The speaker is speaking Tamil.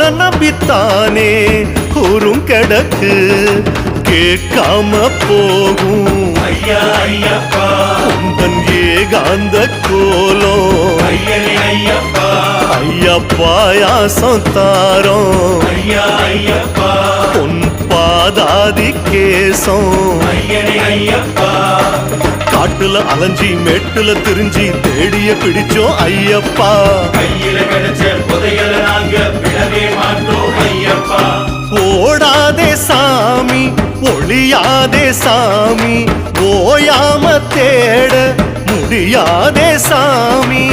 உன்னை நம்பித்தானே ஊரும் கிடக்கு கேட்காம போகும் உந்தன் ஏகாந்த கோலம் ஐயப்பா யாசம் தாரோம் பொன் பாதாதி கேசம் காட்டுல அலைஞ்சி மேட்டுல திரிஞ்சி தேடிய பிடிச்சோம் ஐயப்பா ஓடாதே சாமி ஒளியாதே சாமி ஓயாம தேட முடியாதே சாமி